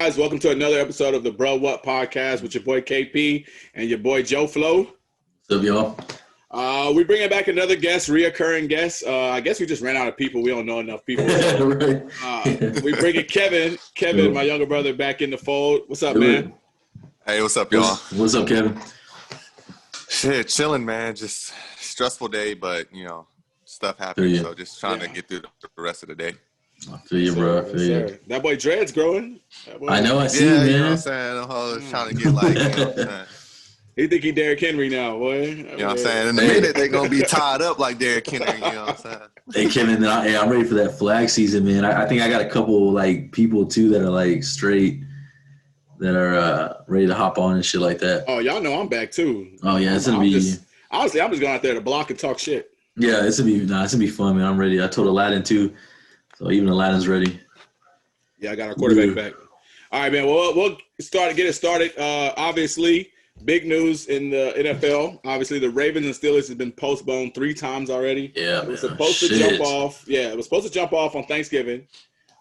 guys? Welcome to another episode of the Bro What Podcast with your boy KP and your boy Joe Flo. What's up, y'all? We're bringing back another guest, reoccurring guest. I guess we just ran out of people. We don't know enough people. So, Right. we bringing Kevin, my younger brother, back in the fold. What's up, man? Hey, what's up, y'all? What's up, Kevin? Shit, chilling, man. Just stressful day, but stuff happens. So just trying to get through the rest of the day. I feel you, bro. I feel you. That boy Dread's growing. I know. I see, Yeah, man. you know what I'm saying? I'm trying to get like, you know what I'm saying? He think he Derrick Henry now, boy. You know what I'm saying? In a minute, they're going to be tied up like Derrick Henry, you know what I'm saying? Hey, Kevin, I'm ready for that flag season, man. I think I got a couple, like, people, too, that are, like, straight, that are ready to hop on and shit like that. Oh, y'all know I'm back, too. Oh, yeah, it's going to be – honestly, I'm just going out there to block and talk shit. Yeah, it's going to be fun, man. I'm ready. I told Aladdin, too. So even Aladdin's ready. Yeah, I got our quarterback back. All right, man. Well, we'll get it started. Obviously, big news in the NFL. Obviously, the Ravens and Steelers has been postponed 3 times already. Yeah, it was supposed to jump off. Yeah, it was supposed to jump off on Thanksgiving.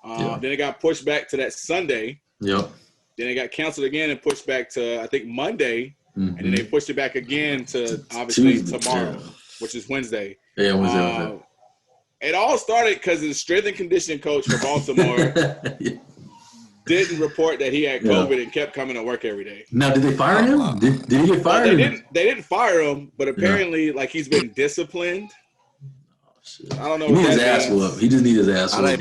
Then it got pushed back to that Sunday. Yep. Then it got canceled again and pushed back to, I think, Monday. Mm-hmm. And then they pushed it back again to, obviously, tomorrow, which is Wednesday. Yeah, Wednesday. It all started because the strength and conditioning coach for Baltimore didn't report that he had COVID and kept coming to work every day. Now, did they fire him? Did he get fired? They didn't fire him, but apparently, like, he's been disciplined. Oh, shit. I don't know. He needs his ass whooped. He just needs his ass whooped.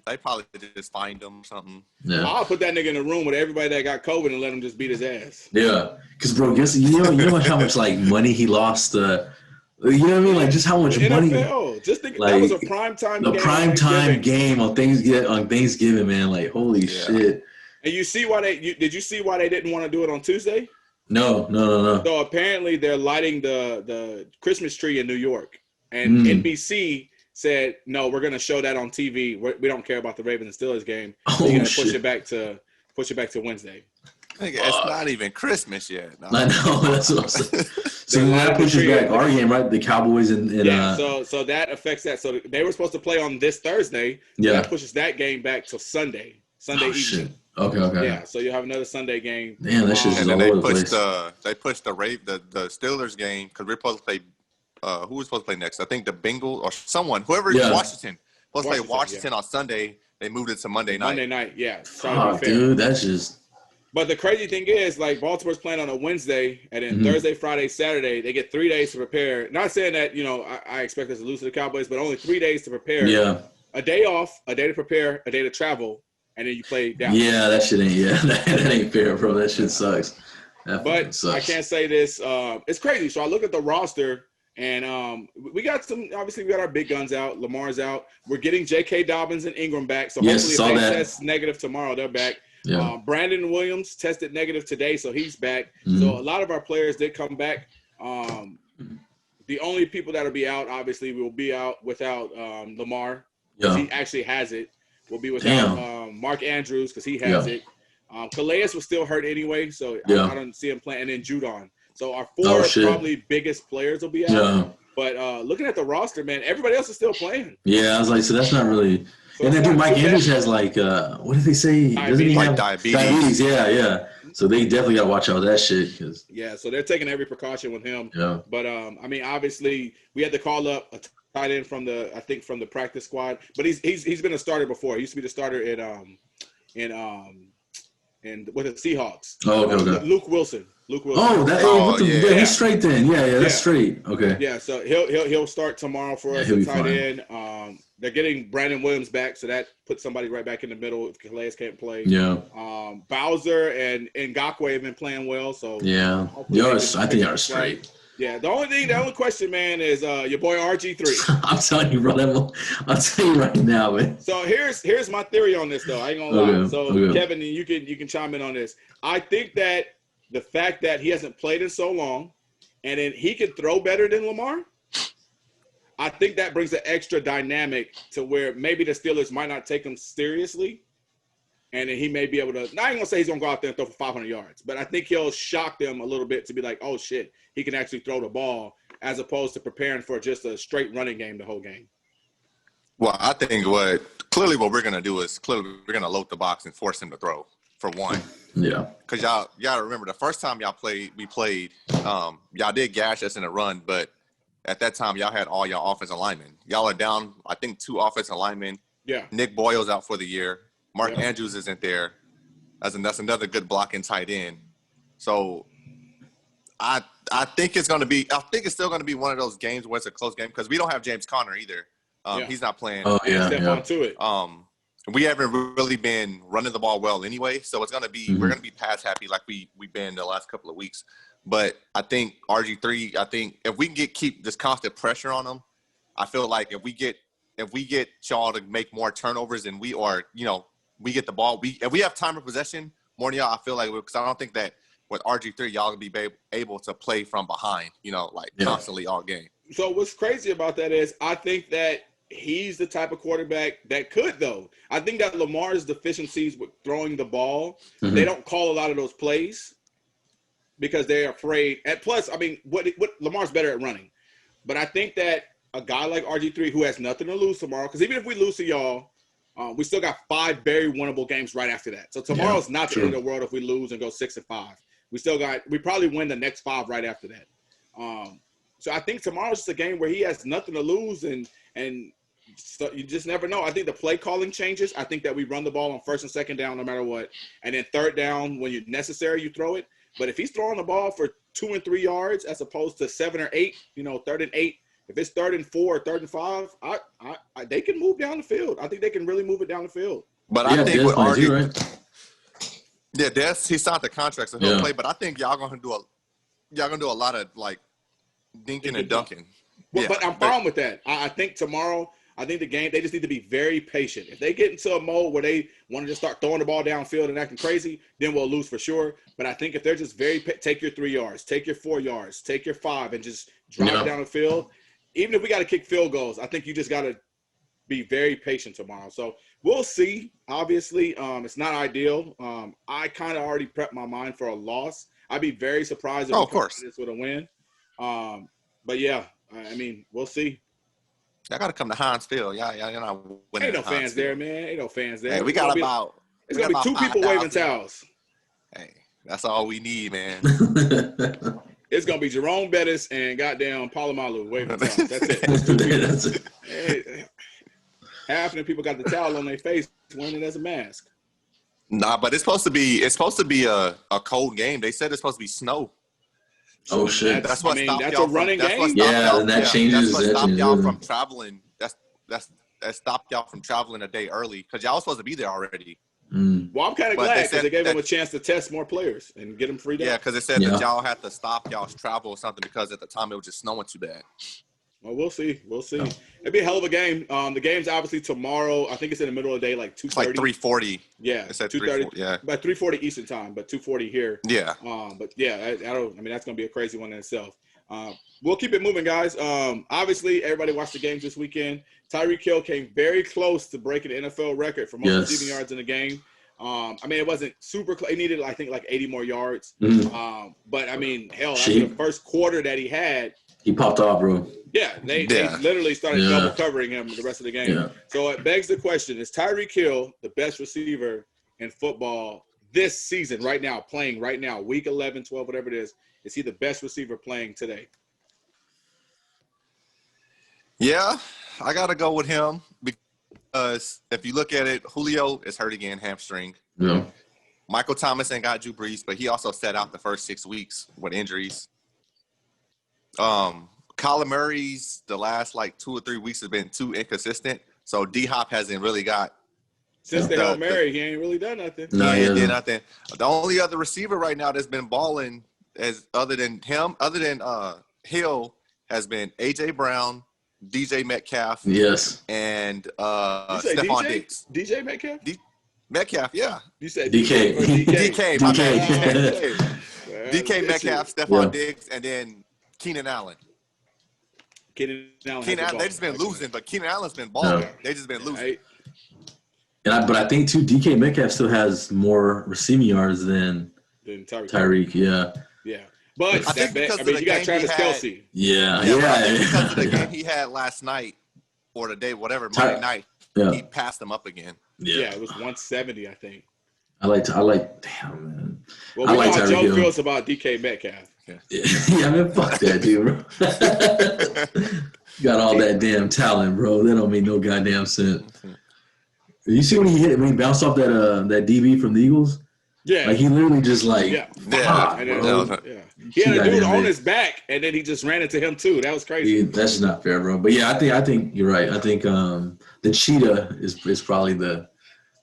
They probably just fined him or something. Yeah. I'll put that nigga in a room with everybody that got COVID and let him just beat his ass. Yeah, because bro, guess you know how much like money he lost. You know what I mean? Like just how much money. Just think like, that was a primetime game. The primetime game on Thanksgiving, man. Like holy shit. And you see why did you see why they didn't want to do it on Tuesday? No. So apparently they're lighting the Christmas tree in New York, and NBC said no, we're going to show that on TV. We don't care about the Ravens and Steelers game. We're going to push it back to Wednesday. It's not even Christmas yet. No. I know. That's what I'm saying. So when that pushes back our game, right? The Cowboys and so that affects that. So they were supposed to play on this Thursday. Yeah. That pushes that game back to Sunday evening. Shit. Okay. Yeah. So you have another Sunday game. Damn, that shit's all over the place. They pushed the Steelers game because we're supposed to play. Who was supposed to play next? I think the Bengals or someone, whoever Washington. Supposed to play Washington on Sunday. They moved it to Monday night. Monday night, yeah. Dude, that's just. But the crazy thing is, like, Baltimore's playing on a Wednesday, and then Thursday, Friday, Saturday, they get 3 days to prepare. Not saying that, I expect us to lose to the Cowboys, but only 3 days to prepare. Yeah. A day off, a day to prepare, a day to travel, and then you play down. Yeah, that shit ain't, that ain't fair, bro. That shit sucks. But sucks. I can't say this. It's crazy. So I look at the roster, and we got our big guns out. Lamar's out. We're getting J.K. Dobbins and Ingram back. So hopefully if they test negative tomorrow, they're back. Yeah. Brandon Williams tested negative today, so he's back. So a lot of our players did come back. The only people that'll be out, obviously, will be out without Lamar. Yeah. He actually has it. We'll be without Mark Andrews because he has it. Calais was still hurt anyway, so I don't see him playing. And then Judon. So our 4 probably biggest players will be out. Yeah. But looking at the roster, man, everybody else is still playing. Yeah, I was like, so that's not really – and then dude, Mike Andrews has like, what did they say? Doesn't he have diabetes? Yeah. So they definitely got to watch out for that shit. So they're taking every precaution with him. Yeah. But, obviously, we had to call up a tight end from the practice squad. But he's been a starter before. He used to be the starter with the Seahawks. Oh, okay. Luke Wilson. Oh, he's straight then. Yeah, that's straight. Okay. Yeah, so he'll start tomorrow for us at tight end. They're getting Brandon Williams back, so that puts somebody right back in the middle if Calais can't play. Yeah. Bowser and Ngakoue have been playing well, so yeah. I think you're straight. Yeah, the only question, man, is your boy RG3. I'm telling you, bro. I'll tell you right now, man. So here's my theory on this, though. I ain't gonna lie. So Kevin, you can chime in on this. I think that the fact that he hasn't played in so long, and then he can throw better than Lamar, I think that brings an extra dynamic to where maybe the Steelers might not take him seriously, and then he may be able to. Now, I ain't gonna say he's gonna go out there and throw for 500 yards, but I think he'll shock them a little bit to be like, oh shit, he can actually throw the ball, as opposed to preparing for just a straight running game the whole game. Well, I think what we're gonna do is we're gonna load the box and force him to throw for one. Yeah. Because y'all remember the first time we played, y'all did gash us in a run, but at that time y'all had all y'all offensive linemen. Y'all are down, I think, 2 offensive linemen. Yeah. Nick Boyle's out for the year. Mark Andrews isn't there. That's another good blocking tight end. So I think it's still going to be one of those games where it's a close game because we don't have James Conner either. He's not playing. Oh yeah. Stephon Tuitt. We haven't really been running the ball well anyway, so it's going to be we're going to be pass happy like we've been the last couple of weeks. But I think RG3. I think if we can keep this constant pressure on them, I feel like if we get y'all to make more turnovers and we get the ball, if we have time of possession more than y'all, I feel like because I don't think that with RG3 y'all will be able to play from behind, constantly all game. So what's crazy about that is I think that he's the type of quarterback that could, though. I think that Lamar's deficiencies with throwing the ball, they don't call a lot of those plays because they're afraid. And plus, I mean, what Lamar's better at running. But I think that a guy like RG3 who has nothing to lose tomorrow, because even if we lose to y'all, we still got 5 very winnable games right after that. So tomorrow's not the end of the world if we lose and go 6-5. We probably win the next 5 right after that. So I think tomorrow's just a game where he has nothing to lose and so you just never know. I think the play calling changes. I think that we run the ball on 1st and 2nd down no matter what. And then 3rd down, when it's necessary, you throw it. But if he's throwing the ball for 2 and 3 yards as opposed to 7 or 8, 3rd and 8, if it's 3rd and 4 or 3rd and 5, they can move down the field. I think they can really move it down the field. But I think with RG, right? Yeah, he signed the contract, so he'll play. But I think y'all gonna do a lot of like dinking and dunking. Well, but I'm fine with that. I think tomorrow, the game, they just need to be very patient. If they get into a mode where they want to just start throwing the ball downfield and acting crazy, then we'll lose for sure. But I think if they're just take your 3 yards, take your 4 yards, take your 5, and just drive down the field, even if we got to kick field goals, I think you just got to be very patient tomorrow. So we'll see. Obviously, it's not ideal. I kind of already prepped my mind for a loss. I'd be very surprised if this with a win. But yeah, I mean, we'll see. I got to come to Heinz Field. Yeah, you're not winning. Ain't no fans there, man. Ain't no fans there. Hey, we got about. It's gonna be 2 people waving towels. Hey, that's all we need, man. It's gonna be Jerome Bettis and goddamn Palomalu waving towels. That's it. That's 2 people. That's it. Hey, half of the people got the towel on their face wearing it as a mask. Nah, but it's supposed to be a cold game. They said it's supposed to be snow. Oh shit! That's what stopped that's y'all a running game. Yeah, that changes. That's what stopped y'all from traveling. That stopped y'all from traveling a day early because y'all was supposed to be there already. Well, I'm kind of glad because they gave them a chance to test more players and get them freed up. Yeah, because it said that y'all had to stop y'all's travel or something because at the time it was just snowing too bad. Well, we'll see. It'd be a hell of a game. The game's obviously tomorrow. I think it's in the middle of the day, like 2:30. It's like 3:40. Yeah, it's at 2:30. Yeah, about 3:40 Eastern time, but 2:40 here. Yeah. But yeah, that's gonna be a crazy one in itself. We'll keep it moving, guys. Obviously, everybody watched the games this weekend. Tyreek Hill came very close to breaking the NFL record for most receiving yards in the game. I mean, it wasn't super close. He needed, I think, like 80 more yards. But I mean, hell, after the first quarter that he had, he popped off, bro. Yeah, they literally started double covering him the rest of the game. Yeah. So it begs the question: is Tyreek Hill the best receiver in football this season? Right now, playing right now, week 11, 12, whatever it is. Is he the best receiver playing today? Yeah, I got to go with him because if you look at it, Julio is hurt again, hamstring. Yeah. Michael Thomas ain't got Drew Brees, but he also sat out the first 6 weeks with injuries. Kyler Murray's the last like 2 or 3 weeks has been too inconsistent, so D-Hop hasn't really got. Since they got married, he ain't really done nothing. No, he did nothing. The only other receiver right now that's been balling other than Hill has been A.J. Brown, DJ Metcalf. Yes. And Stephon Diggs. DJ Metcalf? Metcalf, yeah. You said DK. DK. DK Metcalf, Stephon Diggs, and then Keenan Allen. Keenan Allen, they just been losing, but Keenan Allen's been balling. No. They just been losing. Right. But I think, too, DK Metcalf still has more receiving yards than Tyreek. Yeah. But I think you got Travis Kelce. Yeah. Because of the game he had last night or the day, whatever, Monday night, he passed him up again. Yeah, it was 170, I think. I like. Damn, man. Well, I we like know how Tyreek Joe Hill. feels about DK Metcalf. Yeah, man, fuck that dude, bro. Got all that damn talent, bro. That don't make no goddamn sense. You see when he bounced off that DB from the Eagles? Yeah. Like he literally just like Yeah. And then, bro. He had a dude goddamn on big. his back, and then he just ran into him too. That was crazy. Yeah, that's just not fair, bro. But yeah, I think you're right. I think the cheetah is probably the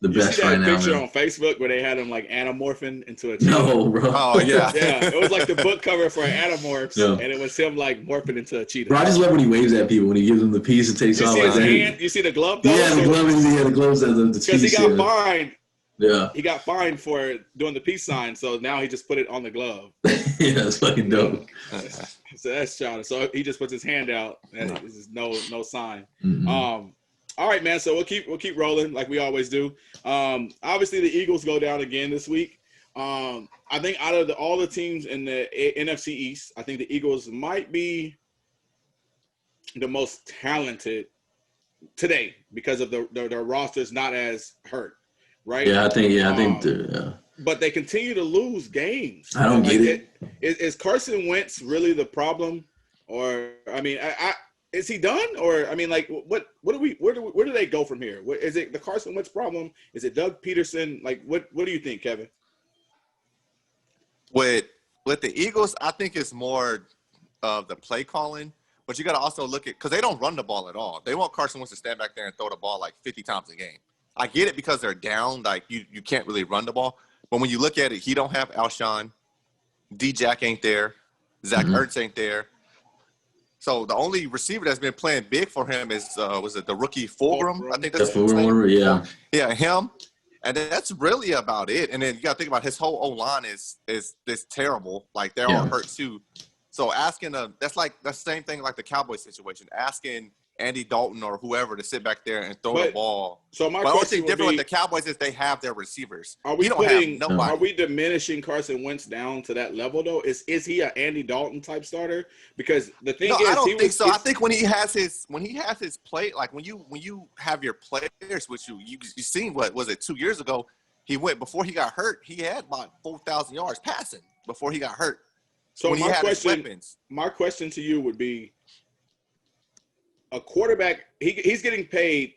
best see that right now, picture man. on Facebook where they had him like anamorphing into a cheetah? No, bro. Oh yeah. Yeah, it was like the book cover for Animorphs, No. and it was him like morphing into a cheetah. Bro, I just love when he waves at people when he gives them the piece and takes You off see like his that. hand? You see the glove though? Yeah, the gloves as the Because he piece. got fined. Yeah. He got fined for doing the peace sign, so now he just put it on the glove. Yeah, it's fucking dope. So that's childish. So he just puts his hand out. And this is no sign. Mm-hmm. All right, man. So we'll keep rolling like we always do. Obviously, the Eagles go down again this week. I think out of all the teams in the NFC East, I think the Eagles might be the most talented today because of their roster's not as hurt, right? Yeah, I think. But they continue to lose games. I don't get it. Is Carson Wentz really the problem, or I mean, is he done, or I mean, like, where do they go from here? Is it the Carson Wentz problem? Is it Doug Peterson? Like, what do you think, Kevin? With the Eagles, I think it's more of the play calling, but you got to also look at because they don't run the ball at all. They want Carson Wentz to stand back there and throw the ball like 50 times a game. I get it because they're down, like you can't really run the ball. But when you look at it, he don't have Alshon, D-Jack ain't there, Zach Ertz ain't there. So the only receiver that's been playing big for him is was it the rookie Fulgham? I think that's his name. Yeah, him. And then that's really about it. And then you got to think about his whole O-line is terrible. Like they're all hurt too. So asking that's like the same thing like the Cowboys situation. Asking Andy Dalton or whoever to sit back there and throw the ball. So my question question different with the Cowboys is they have their receivers. Are we diminishing Carson Wentz down to that level though? Is he an Andy Dalton type starter? Because the thing is, I don't think so. I think when he has his play, like when you have your players with you seen what was it 2 years ago? He went before he got hurt. He had about 4,000 yards passing before he got hurt. So when my question to you would be, a quarterback, he's getting paid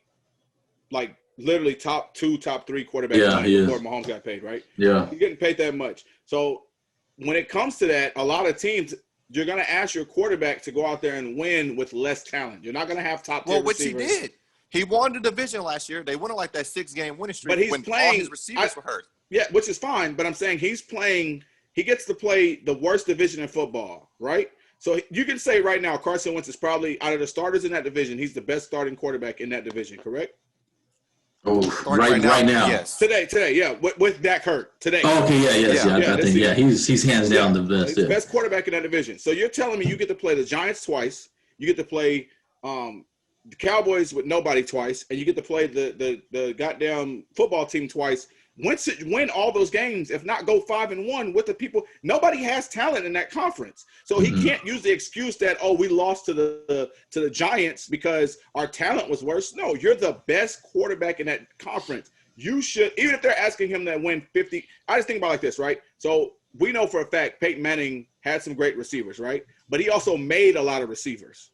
like literally top 2, top 3 quarterbacks before Mahomes got paid, right? Yeah. He's getting paid that much. So when it comes to that, a lot of teams, you're going to ask your quarterback to go out there and win with less talent. You're not going to have top 10 receivers. Which he did. He won the division last year. They won it like that 6-game winning streak but all his receivers were hurt. Yeah, which is fine. But I'm saying he gets to play the worst division in football, right? So you can say right now Carson Wentz is probably, out of the starters in that division, he's the best starting quarterback in that division, correct? Oh, right now. Yes. Today, yeah. With Dak hurt today. Oh, okay, I think he's hands down the best. He's the best quarterback in that division. So you're telling me you get to play the Giants twice, you get to play the Cowboys with nobody twice, and you get to play the goddamn football team twice. Win all those games, if not go 5-1 with the people. Nobody has talent in that conference, so he can't use the excuse that we lost to the Giants because our talent was worse. No, you're the best quarterback in that conference. You should, even if they're asking him to win 50. I just think about it like this, right? So we know for a fact Peyton Manning had some great receivers, right? But he also made a lot of receivers.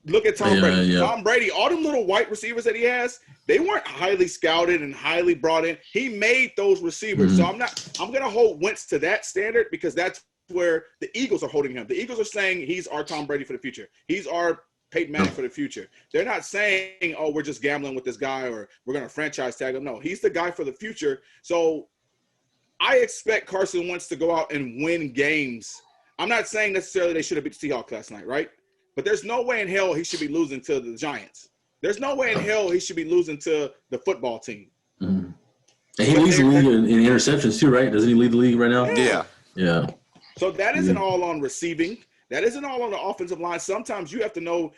Look at Tom Brady. Yeah. Tom Brady, all them little white receivers that he has, they weren't highly scouted and highly brought in. He made those receivers. So I'm going to hold Wentz to that standard because that's where the Eagles are holding him. The Eagles are saying he's our Tom Brady for the future. He's our Peyton Manning for the future. They're not saying, we're just gambling with this guy or we're going to franchise tag him. No, he's the guy for the future. So I expect Carson Wentz to go out and win games. I'm not saying necessarily they should have beat the Seahawks last night, right? But there's no way in hell he should be losing to the Giants. There's no way in hell he should be losing to the football team. Mm-hmm. And he leads the league in interceptions too, right? Doesn't he lead the league right now? Yeah. So that isn't all on receiving. That isn't all on the offensive line. Sometimes you have to know,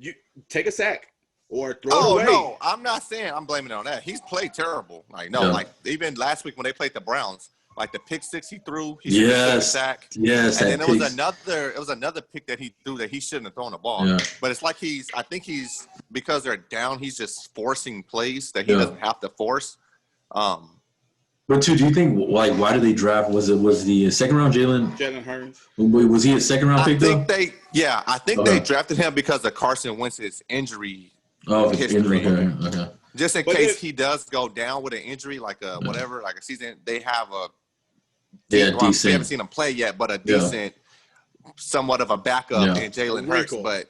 you take a sack or throw it away. No, I'm not saying I'm blaming it on that. He's played terrible. Like even last week when they played the Browns, like the pick six he threw, he should have thrown a sack. Yes, and then it was another pick that he threw that he shouldn't have thrown the ball. Yeah. But it's like I think he's because they're down, he's just forcing plays that he doesn't have to force. But do you think why did they draft? Was the second round Jalen Hurts? Was he a second round pick though? I think they drafted him because of Carson Wentz's injury history. Okay. Just in case he does go down with an injury, like a season, they have a decent. We haven't seen him play yet, but a decent, somewhat of a backup in Jalen Hurts. Cool. But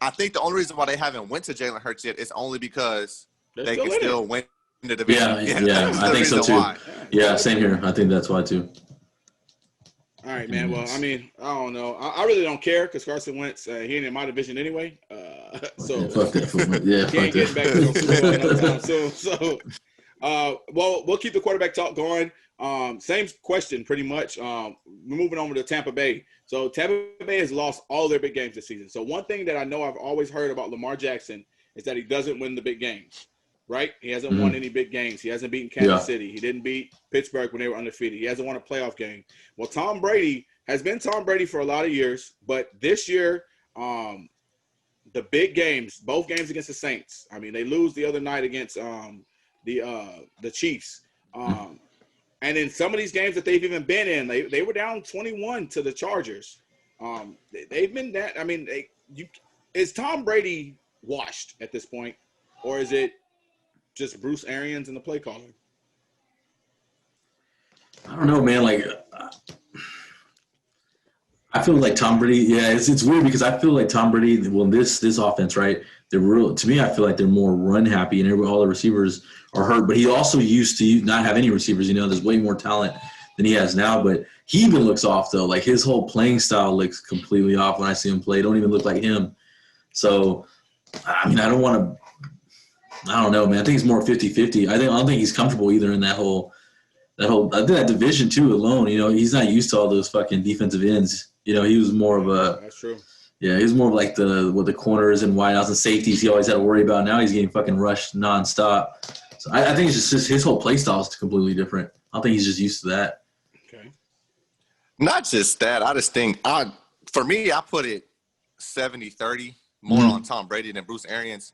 I think the only reason why they haven't went to Jalen Hurts yet is only because they can still win the division. Yeah, I think so too. Yeah, same here. I think that's why too. All right, man. Well, I mean, I don't know. I really don't care because Carson Wentz, he ain't in my division anyway. So fuck that. Yeah, he ain't getting back to the Super Bowl anytime soon. So, well, we'll keep the quarterback talk going. Same question, pretty much. We're moving over to Tampa Bay. So Tampa Bay has lost all their big games this season. So one thing that I know I've always heard about Lamar Jackson is that he doesn't win the big games. Right? He hasn't won any big games. He hasn't beaten Kansas City. He didn't beat Pittsburgh when they were undefeated. He hasn't won a playoff game. Well, Tom Brady has been Tom Brady for a lot of years, but this year, the big games, both games against the Saints. I mean, they lose the other night against the Chiefs. And in some of these games that they've even been in, they were down 21 to the Chargers. They've been that. I mean, is Tom Brady washed at this point, or is it just Bruce Arians and the play calling? I don't know, man. Like, I feel like Tom Brady. Yeah, it's weird because I feel like Tom Brady. Well, this offense, right? They're real. To me, I feel like they're more run happy, and all the receivers are hurt. But he also used to not have any receivers. You know, there's way more talent than he has now. But he even looks off though. Like his whole playing style looks completely off when I see him play. Don't even look like him. So, I mean, I don't know, man. I think it's more 50-50. I don't think he's comfortable either in that whole. I think that division too alone. You know, he's not used to all those fucking defensive ends. You know, he was more of a. That's true. Yeah, he was more of like the corners and wideouts and safeties he always had to worry about. Now he's getting fucking rushed nonstop. So I think it's just his whole play style is completely different. I don't think he's just used to that. Okay. Not just that. I just think for me, I put it 70-30 more on Tom Brady than Bruce Arians.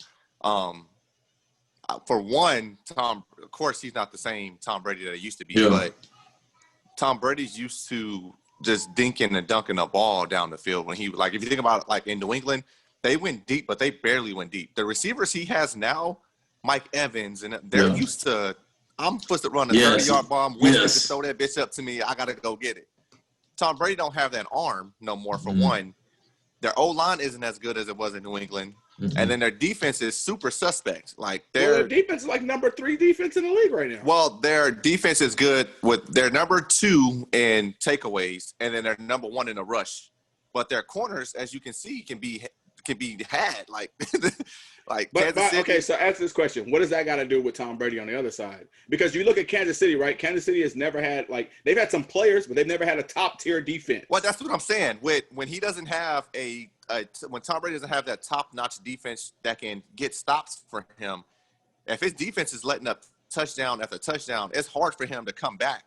For one, of course, he's not the same Tom Brady that he used to be, but Tom Brady's used to just dinking and dunking a ball down the field. When if you think about it, like in New England, they went deep, but they barely went deep. The receivers he has now, Mike Evans, and they're used to, I'm supposed to run a 30-yard bomb, Winston just throw that bitch up to me, I got to go get it. Tom Brady don't have that arm no more, for one. Their O-line isn't as good as it was in New England. And then their defense is super suspect. Like their defense is like number 3 defense in the league right now. Well, their defense is good with their number 2 in takeaways, and then they're number 1 in a rush. But their corners, as you can see, can be had. Okay, so answer this question: what does that got to do with Tom Brady on the other side? Because you look at Kansas City, right? Kansas City has never had they've had some players, but they've never had a top tier defense. Well, that's what I'm saying. When he doesn't have when Tom Brady doesn't have that top-notch defense that can get stops for him, if his defense is letting up touchdown after touchdown, it's hard for him to come back.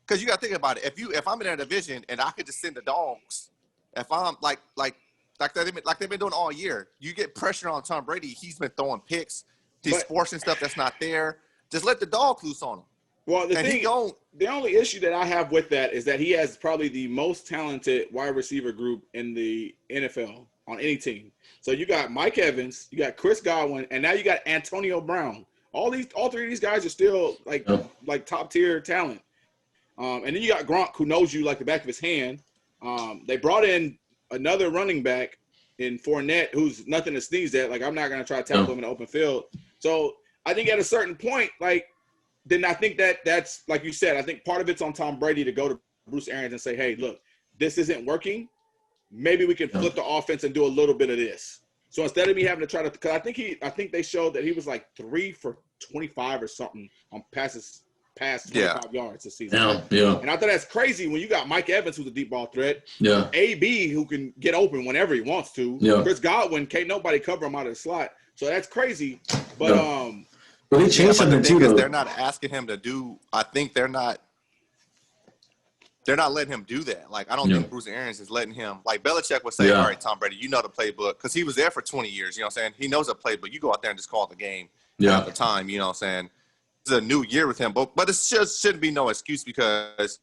Because you got to think about it. If I'm in a division and I could just send the dogs, if I'm like they've been doing all year, you get pressure on Tom Brady. He's been throwing picks, he's forcing stuff that's not there. Just let the dog loose on him. Well, the only issue that I have with that is that he has probably the most talented wide receiver group in the NFL on any team. So you got Mike Evans, you got Chris Godwin, and now you got Antonio Brown. All 3 of these guys are still like top tier talent. And then you got Gronk, who knows you like the back of his hand. They brought in another running back in Fournette, who's nothing to sneeze at. Like, I'm not going to try to tackle him in the open field. So I think at a certain point, then I think that's like you said. I think part of it's on Tom Brady to go to Bruce Arians and say, "Hey, look, this isn't working. Maybe we can flip the offense and do a little bit of this." So instead of me having to try to, because I think they showed that he was like 3 for 25 or something on passes past 25 yards this season. Yeah. And I thought that's crazy when you got Mike Evans, who's a deep ball threat. Yeah. AB, who can get open whenever he wants to. Yeah. Chris Godwin, can't nobody cover him out of the slot. So that's crazy. But But they changed something too, though. They're not asking him to do. I think they're not letting him do that. Like, I don't think Bruce Arians is letting him. Like, Belichick would say, "All right, Tom Brady, you know the playbook," because he was there for 20 years. You know what I'm saying? He knows a playbook. You go out there and just call the game at the time. You know what I'm saying? is a new year with him, but it just shouldn't be no excuse because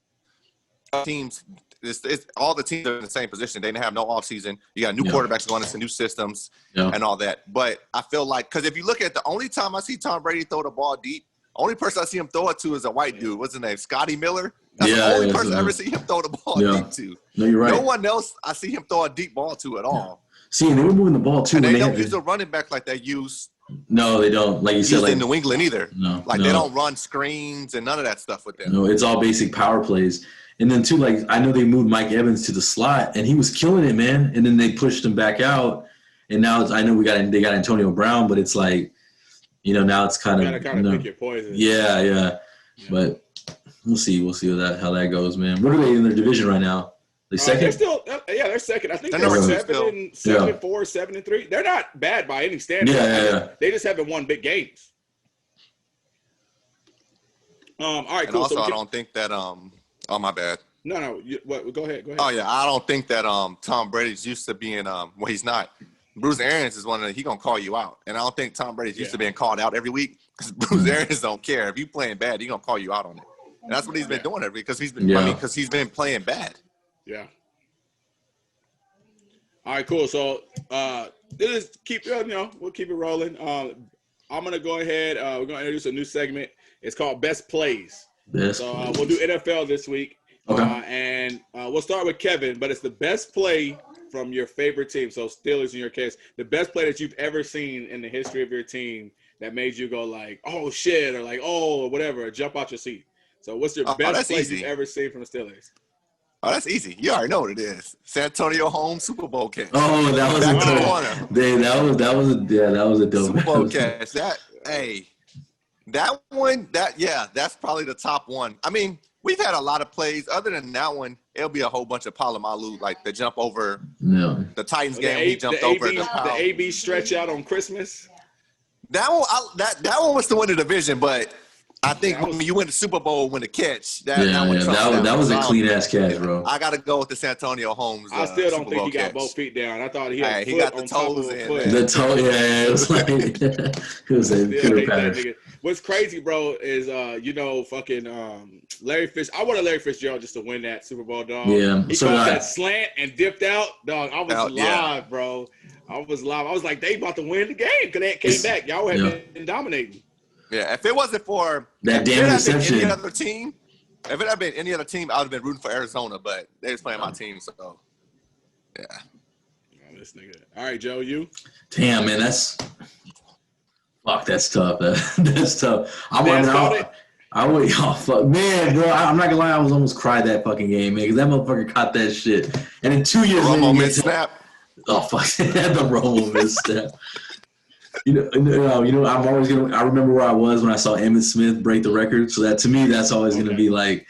teams. It's all the teams are in the same position. They didn't have no offseason. You got new quarterbacks going into new systems and all that. But I feel like because if you look at the only time I see Tom Brady throw the ball deep, only person I see him throw it to is a white dude. What's his name? Scotty Miller. That's the only person I ever see him throw the ball deep to. No, you're right. No one else I see him throw a deep ball to at all. See, and they were moving the ball too. And they don't use a running back like they use. No, they don't. Like you said, like in New England either. No, they don't run screens and none of that stuff with them. No, it's all basic power plays. And then too, like I know they moved Mike Evans to the slot, and he was killing it, man. And then they pushed him back out, and now I know they got Antonio Brown, but it's like, now it's kind of pick your poison. Yeah. But we'll see how that goes, man. What are they in their division right now? They second? They're still, they're second. I think they're 7-4, 7-3. They're not bad by any standard. Yeah. They just haven't won big games. All right, and cool. Also, I don't think that Oh, my bad. No. Go ahead. Oh, yeah. I don't think that Tom Brady's used to being he's not. Bruce Arians is one of he going to call you out. And I don't think Tom Brady's used to being called out every week because Bruce Arians don't care. If you playing bad, he's going to call you out on it. And that's what he's been doing every because he's been playing bad. Yeah. All right, cool. So we'll keep it rolling. I'm going to go ahead. We're going to introduce a new segment. It's called Best Plays. So we'll do NFL this week. Okay. And we'll start with Kevin, but it's the best play from your favorite team. So Steelers in your case, the best play that you've ever seen in the history of your team that made you go like, oh shit, or like, oh, or whatever, or jump out your seat. So what's your best play you've ever seen from the Steelers? Oh, that's easy. You already know what it is. San Antonio home Super Bowl catch. Oh, that was that was a dope Super Bowl catch. That one, that's probably the top one. I mean, we've had a lot of plays. Other than that one, it'll be a whole bunch of Palomalu, like the jump over the Titans game. He jumped over the AB stretch out on Christmas. That one, that one was to win the division, but I think when you win the Super Bowl, win the catch. That was a clean ass catch, bro. I got to go with the San Antonio Holmes. I still don't think he got both feet down. I thought he had he got the toes in. The toe, it was like it was a good pattern. What's crazy, bro, is fucking Larry Fish. I wanted Larry Fitzgerald just to win that Super Bowl, dog. Yeah, he caught that slant and dipped out, dog. I was live, bro. I was live. I was like, they about to win the game because they came back. Y'all had been dominating. Yeah, if it wasn't for that damn reception, if it had been any other team, I would have been rooting for Arizona. But they was playing my team, so yeah. Oh, this nigga. All right, Joe, you. Damn, man, that's tough. That's tough. Fuck, man, bro. I'm not gonna lie. I was almost cried that fucking game, man, because that motherfucker caught that shit. And then 2 years later, Romo snap. Oh fuck, the Romo snap. I'm always I remember where I was when I saw Emmitt Smith break the record. So that to me, that's always gonna be like,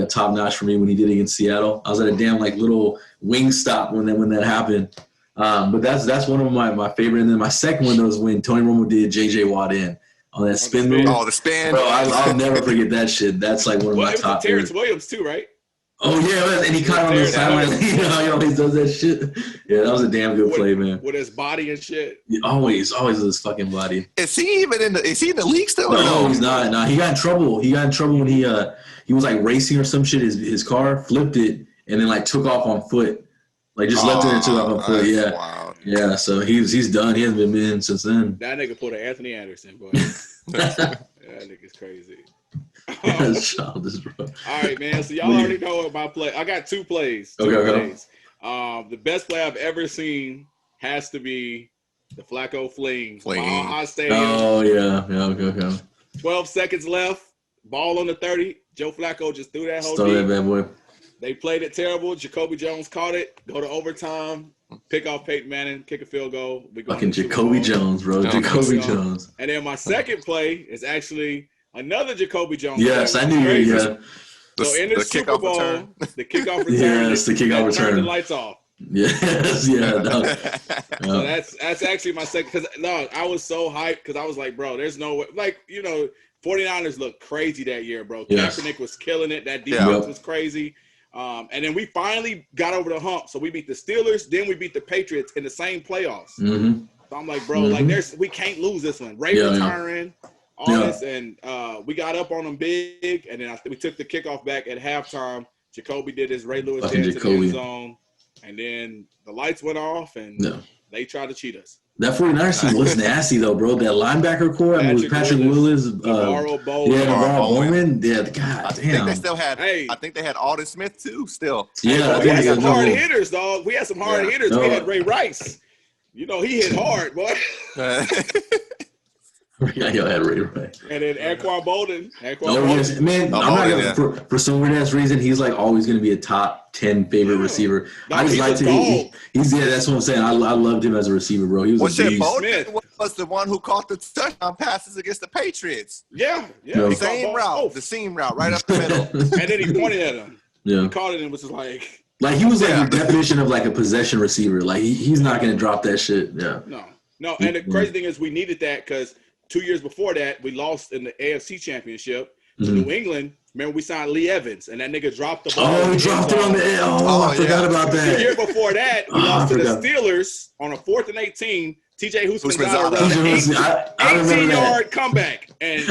top notch for me when he did it against Seattle. I was at a damn little wing stop when that happened. But that's one of my favorite. And then my second one was when Tony Romo did J.J. Watt in on that spin move. Oh, the spin. Bro, I'll never forget that shit. That's like one of my top favorites. Terrence Williams too, right? Oh yeah, and he caught on the sideline. He always does that shit. Yeah, that was a damn good play, man. With his body and shit. Always with his fucking body. Is he in the league still? No, he's not. No, he got in trouble. He got in trouble when he was like racing or some shit. His car flipped it and then took off on foot. Just left it and took off on foot. Yeah. Wild. Yeah, so he's done. He hasn't been in since then. That nigga pulled an Anthony Anderson, boy. That nigga's crazy. That's childish, bro. All right, man. So y'all already know what my play. I got two plays. Plays. The best play I've ever seen has to be the Flacco Fling. Mile Stadium. Oh yeah. Okay. 12 seconds left. Ball on the 30. Joe Flacco just threw that whole deep. That bad boy. They played it terrible. Jacoby Jones caught it. Go to overtime. Pick off Peyton Manning. Kick a field goal. Fucking Jacoby Jones, bro. Jacoby Jones. And then my second play is actually another Jacoby Jones. Yes, I knew you. Yeah. So in the Super Bowl, the kickoff return. Yes, the kickoff return. Turn the lights off. Yes, yeah. No. So that's actually my second. Because I was so hyped because I was like, bro, there's no way. 49ers looked crazy that year, bro. Yes. Kaepernick was killing it. That defense was crazy. And then we finally got over the hump. So we beat the Steelers, then we beat the Patriots in the same playoffs. Mm-hmm. So I'm like, bro, we can't lose this one. Ray retiring, all this, and we got up on them big, and then we took the kickoff back at halftime. Jacoby did his Ray Lewis dance in the end zone, and then the lights went off, and they tried to cheat us. That 49ers team looks nasty, though, bro. That linebacker core, I mean, with Patrick Willis, NaVorro Bowman. NaVorro Bowman. Yeah, god damn. I think they still had. I think they had Alden Smith too. Still. Yeah, we had some hard hitters, dog. We had some hard hitters. We had Ray Rice. You know, he hit hard, boy. Yeah, y'all had Ray Rice. And then Anquan Bolden. Yes. Man, I'm not gonna, for some weird ass reason, he's like always going to be a top 10 favorite receiver. No, I just like to. He's that's what I'm saying. I loved him as a receiver, bro. He was a beast. Bolden was the one who caught the touchdown passes against the Patriots. Yeah. The same route, the seam route, right up the middle. And then he pointed at him. Yeah. He caught it and was just like. Like he was like the definition of like a possession receiver. Like he's not going to drop that shit. Yeah. No. And the crazy thing is, we needed that because 2 years before that, we lost in the AFC Championship to New England. Remember, we signed Lee Evans, and that nigga dropped the ball. Oh, he dropped it on the air. I forgot about that. The year before that, we lost to the Steelers on a 4th and 18. TJ Houshmandzadeh ran an 18-yard comeback and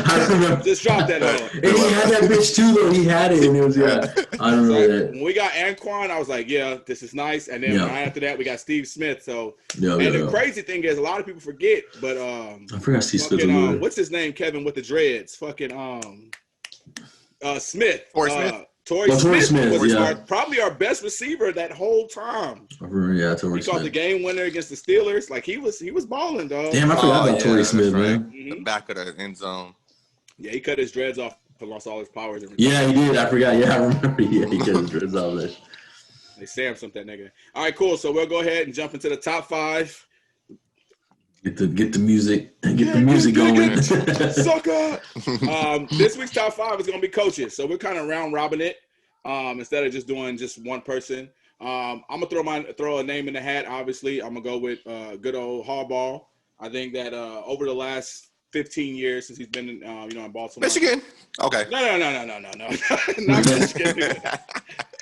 just dropped that ball. And he had that bitch too, though. He had it, and it was I remember that. When we got Anquan, I was like, yeah, this is nice. And then right after that, we got Steve Smith. So, the crazy thing is, a lot of people forget, but I forgot Steve Smith. What's his name, Kevin, with the dreads? Fucking Smith. Torrey Smith was probably our best receiver that whole time. Torrey Smith. He caught the game winner against the Steelers. Like he was balling, dog. Damn, I forgot about Torrey Smith, man. The back of the end zone. Yeah, he cut his dreads off and lost all his powers. Yeah, he did. I forgot. Yeah, I remember. Yeah, he cut his dreads off. That. They Samsung that nigga. All right, cool. So we'll go ahead and jump into the top 5. Get the music going. Sucker. This week's top 5 is gonna be coaches. So we're kind of round robin it. Instead of just doing just one person. I'm gonna throw a name in the hat. Obviously, I'm gonna go with good old Harbaugh. I think that over the last 15 years since he's been in Baltimore. Michigan. Okay. No. Not Michigan.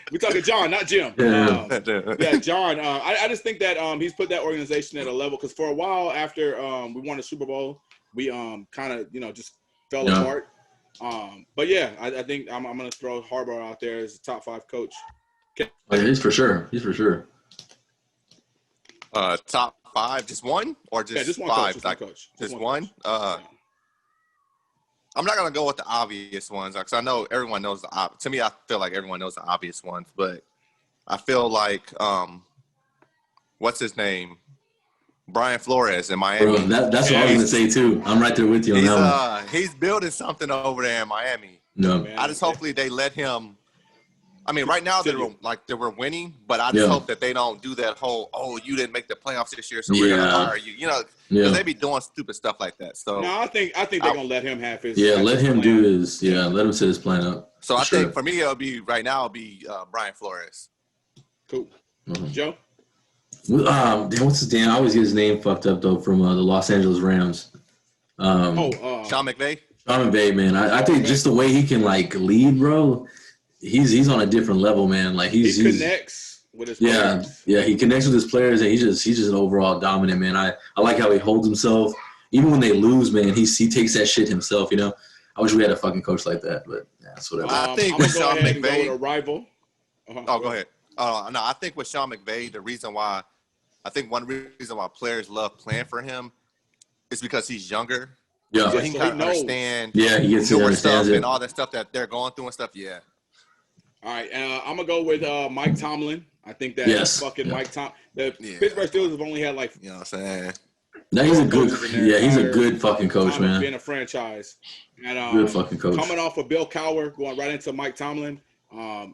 We're talking John, not Jim. John. I just think that he's put that organization at a level because for a while after we won the Super Bowl, we kind of just fell apart. But yeah, I think I'm going to throw Harbaugh out there as a top 5 coach. He's for sure. Top 5, just one or just one 5? Coach. Just one. I'm not gonna go with the obvious ones because I know everyone knows to me, I feel like everyone knows the obvious ones, but I feel like what's his name? Brian Flores in Miami. Bro, that's what I was gonna say too. I'm right there with you on that one. He's building something over there in Miami. No, I just hopefully they let him. I mean, right now they were winning, but I just hope that they don't do that whole you didn't make the playoffs this year, so we're gonna hire you. Because they be doing stupid stuff like that. So no, I think they're gonna let him have his. Yeah, let him do his. Yeah, let him set his plan up. So I think for me it'll be Brian Flores. Cool, Joe. What's his name? I always get his name fucked up though from the Los Angeles Rams. Sean McVay. Sean McVay, man. I think just the way he can lead, bro. He's on a different level, man. Like he connects with his players. Yeah, he connects with his players, and he's just an overall dominant man. I like how he holds himself, even when they lose, man. He takes that shit himself. I wish we had a fucking coach like that, but that's whatever. I think with Sean McVay, go with a rival. Go ahead. No, I think with Sean McVay, one reason why players love playing for him is because he's younger. Yeah, so he can kind of understand. Yeah, he gets newer stuff and all that stuff that they're going through and stuff. Yeah. All right, I'm gonna go with Mike Tomlin. I think that Mike Tomlin. The Pittsburgh Steelers have only had what I'm saying. No, he's a good. Yeah, he's a good fucking coach, man. Being a franchise, and good fucking coach. Coming off of Bill Cowher, going right into Mike Tomlin.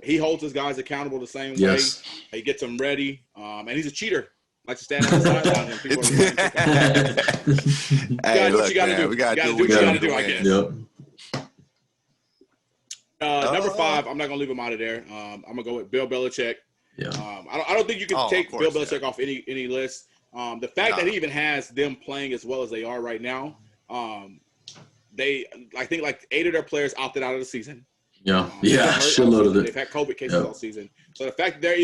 He holds his guys accountable the same way. He gets them ready, and he's a cheater. Likes to stand on the sideline. You gotta do what you gotta do. We gotta do what you gotta do. I guess. Yep. Number 5, I'm not gonna leave him out of there. I'm gonna go with Bill Belichick. Yeah. I don't think you can take Bill Belichick off any list. The fact that he even has them playing as well as they are right now, I think 8 of their players opted out of the season. Yeah, shitload of it. They've had COVID cases all season. So the fact that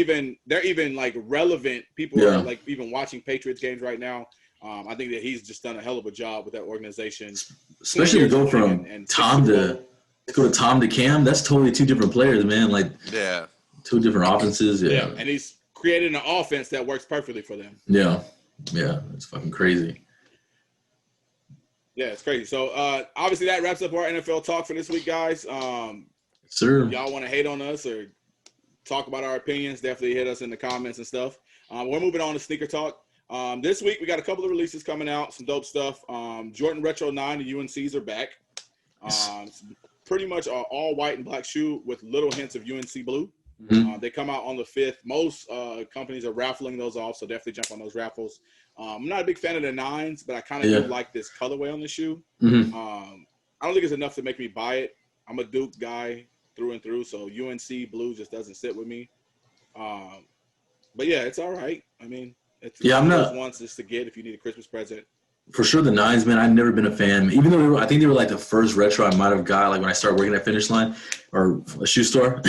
they're even relevant, people are even watching Patriots games right now. I think that he's just done a hell of a job with that organization. Especially to go from Tom to Cam. That's totally two different players, man. Like, yeah, two different offenses. Yeah. And he's created an offense that works perfectly for them. Yeah, it's fucking crazy. Yeah, it's crazy. So obviously that wraps up our NFL talk for this week, guys. Sir, y'all want to hate on us or talk about our opinions? Definitely hit us in the comments and stuff. We're moving on to sneaker talk. This week we got a couple of releases coming out, some dope stuff. Jordan Retro 9 to UNCs are back. Pretty much an all white and black shoe with little hints of UNC blue. Mm-hmm. They come out on the 5th. Most companies are raffling those off, so definitely jump on those raffles. I'm not a big fan of the 9s, but I kind of do like this colorway on the shoe. Mm-hmm. I don't think it's enough to make me buy it. I'm a Duke guy through and through, so UNC blue just doesn't sit with me. But yeah, it's all right. I mean, it's I'm not ones just to get if you need a Christmas present. For sure, the 9s, man. I've never been a fan, even though I think they were like the first retro I might have got, like when I started working at Finish Line or a shoe store.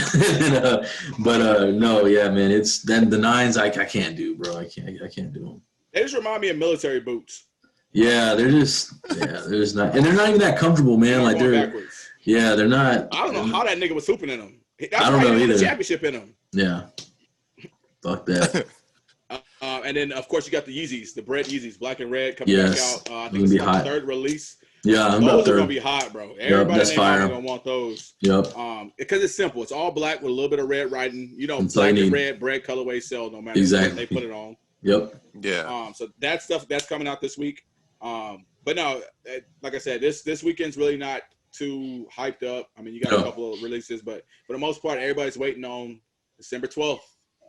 No, yeah, man. It's then the 9s I can't do, bro. I can't do them. They just remind me of military boots. Yeah, they're just not, and they're not even that comfortable, man. Like they're backwards. Yeah, they're not. I don't know how that nigga was hooping in them. I don't know either. The championship in them. Yeah, fuck that. And then of course you got the Yeezys, the bread Yeezys, black and red coming back out. I think it's the third release. Yeah, those are gonna be hot, bro. Everybody is gonna want those. Yep. Because it's simple. It's all black with a little bit of red writing. You know, black and red bread colorway sell no matter what they put it on. Yep. Yeah. So that stuff that's coming out this week. But no, like I said, this weekend's really not too hyped up. I mean, you got a couple of releases, but for the most part, everybody's waiting on December 12th,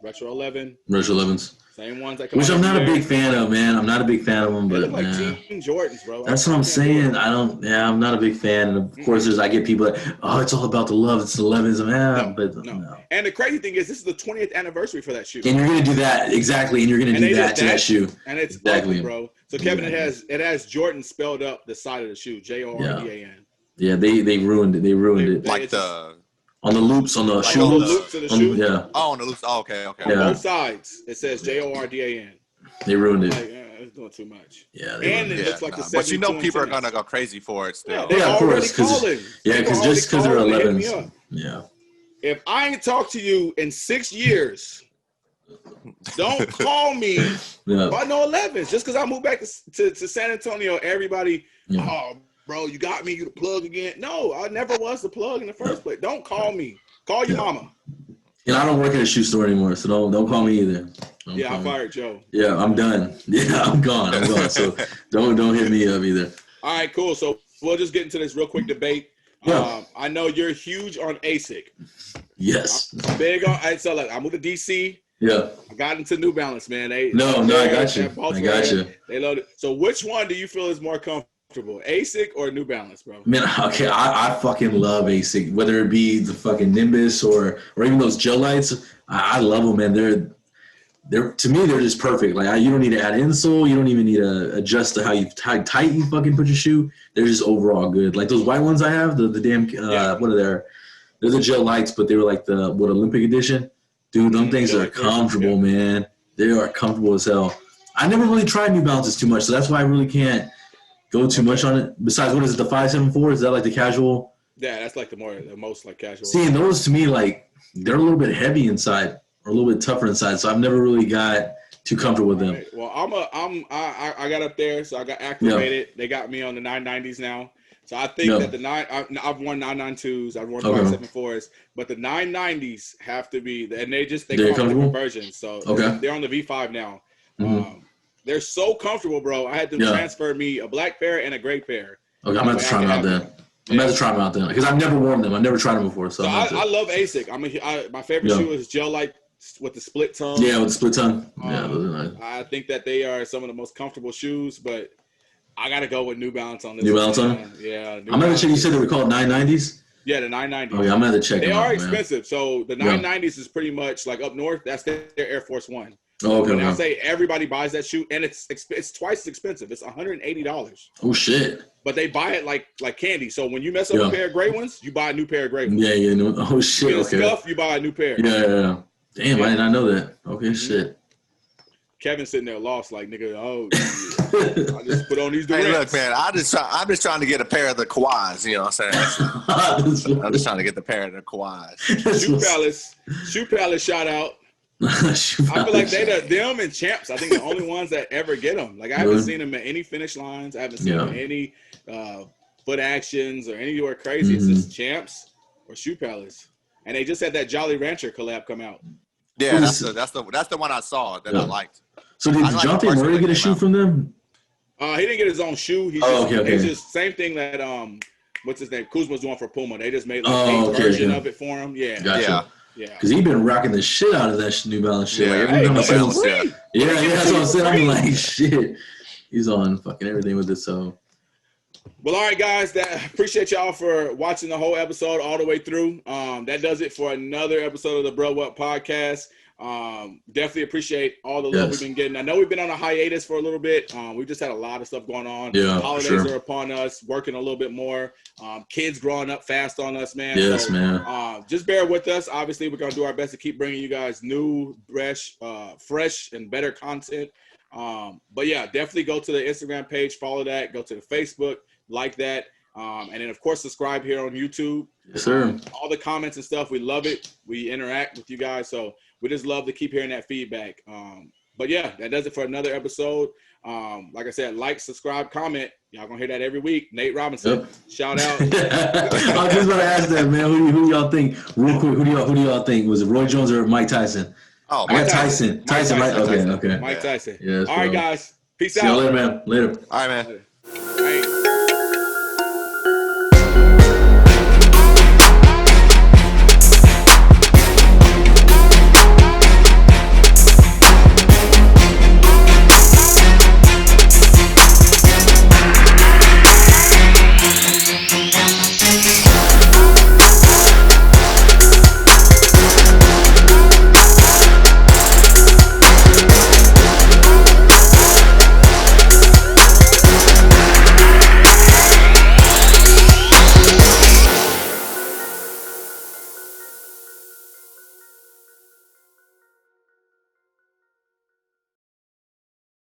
Retro 11. Retro 11s. Same ones that come Which I'm not a big fan of, man. I'm not a big fan of them, but they look like Team Jordans, bro. That's what I'm saying. I'm not a big fan. And of course, I get people that, it's all about the love. It's the 11s. No. And the crazy thing is, this is the 20th anniversary for that shoe. And you're gonna do that exactly, and you're gonna do that to that shoe. And it's ugly, bro. So Kevin, it has Jordan spelled up the side of the shoe, Jordan. Yeah, they ruined it. They ruined it. Like the. On the loops, on the shoe loops. On the shoe. Yeah. Oh, on the loops. Oh, okay. On both sides, it says Jordan. They ruined it. It's doing too much. Yeah. And it looks like the 72. But people are gonna go crazy for it still. Yeah, of course. Because they're 11s. Yeah. If I ain't talked to you in 6 years, don't call me about no 11s. Just because I moved back to San Antonio, everybody, bro, you got me. You the plug again? No, I never was the plug in the first place. Don't call me. Call your mama. And I don't work at a shoe store anymore, so don't call me either. I fired Joe. Yeah, I'm done. Yeah, I'm gone. So don't hit me up either. All right, cool. So we'll just get into this real quick debate. Yeah. I know you're huge on ASIC. Yes. I'm big on. I moved to DC. Yeah. I got into New Balance, man. I got you. I got you. They loaded. So which one do you feel is more comfortable? ASIC or New Balance, bro? Man, okay, I fucking love ASIC. Whether it be the fucking Nimbus or even those gel lights, I love them, man. They're to me, they're just perfect. Like you don't need to add insole, you don't even need to adjust to how tight you fucking put your shoe. They're just overall good. Like those white ones I have, the damn what are they? They're the gel lights, but they were like the Olympic edition. Dude, them things are comfortable, man. They are comfortable as hell. I never really tried New Balances too much, so that's why I really can't go too much on it. Besides, what is it, the 574? Is that like the casual? Yeah, that's like the most like casual. See, and those to me, like, they're a little bit heavy inside or a little bit tougher inside, so I've never really got too comfortable with them. Right. Well, I got up there, so I got acclimated. Yeah. They got me on the 990s now. So I think that I've worn 992s, I've worn 574s, but the 990s have to be, and they come in different versions. So they're on the V5 now. Mm-hmm. They're so comfortable, bro. I had to transfer me a black pair and a gray pair. Okay, I'm going to try them out then. I'm going to try them out then because I've never worn them. I've never tried them before. So I love ASIC. My favorite shoe is gel light with the split tongue. Yeah, with the split tongue. Yeah, those are nice. I think that they are some of the most comfortable shoes, but I got to go with New Balance on this. New Balance on? Yeah. I'm going to check. You said they were called 990s? Yeah, the 990s. Oh, yeah, I'm going to have to check them out. They are expensive. So the 990s is pretty much like up north. That's their Air Force One. Oh, okay. And I say everybody buys that shoe, and it's twice as expensive. It's $180. Oh shit! But they buy it like candy. So when you mess up a pair of gray ones, you buy a new pair of gray ones. Yeah. No. Oh shit! You get a scuff, you buy a new pair. Yeah. Damn, I did not know that. Okay, shit. Kevin sitting there lost, like, nigga, I just put on these Durants. Hey, look, man, I'm just trying to get a pair of the Kawhis. You know what I'm saying? I'm just trying to get the pair of the Kawhis. Shoe Palace shout out. I feel like them and Champs, I think the only ones that ever get them. Like, I haven't seen them at any finish lines. I haven't seen them at any foot actions or anywhere crazy. It's just Champs or Shoe Palace. And they just had that Jolly Rancher collab come out. Yeah, that's the one I saw that I liked. So did Jonte Murray get a shoe from them? He didn't get his own shoe. It's just same thing that what's his name? Kuzma's doing for Puma. They just made a version of it for him. Yeah. Gotcha. Yeah. Because he's been rocking the shit out of that New Balance shit. Yeah, that's what I'm saying. I'm like, shit. He's on fucking everything with it. So. Well, all right, guys. Appreciate y'all for watching the whole episode all the way through. That does it for another episode of the Bro What Podcast. Definitely appreciate all the love we've been getting. I know we've been on a hiatus for a little bit. We've just had a lot of stuff going on. Holidays are upon us, working a little bit more. Kids growing up fast on us, man. Yes, man. Just bear with us. Obviously, we're going to do our best to keep bringing you guys new, fresh and better content. But yeah, definitely go to the Instagram page, follow that, go to the Facebook, like that. And then, of course, subscribe here on YouTube. Yes, sir. All the comments and stuff, we love it. We interact with you guys. So we just love to keep hearing that feedback. But yeah, that does it for another episode. Like I said, like, subscribe, comment. Y'all gonna hear that every week. Nate Robinson, shout out. I was just gonna ask that, man. Who y'all think? Real quick, who do y'all think? Was it Roy Jones or Mike Tyson? Oh, I got Tyson. Tyson, right? Okay. Mike Tyson. Yes, all right, guys. Peace out. See you later, man. Later. All right, man.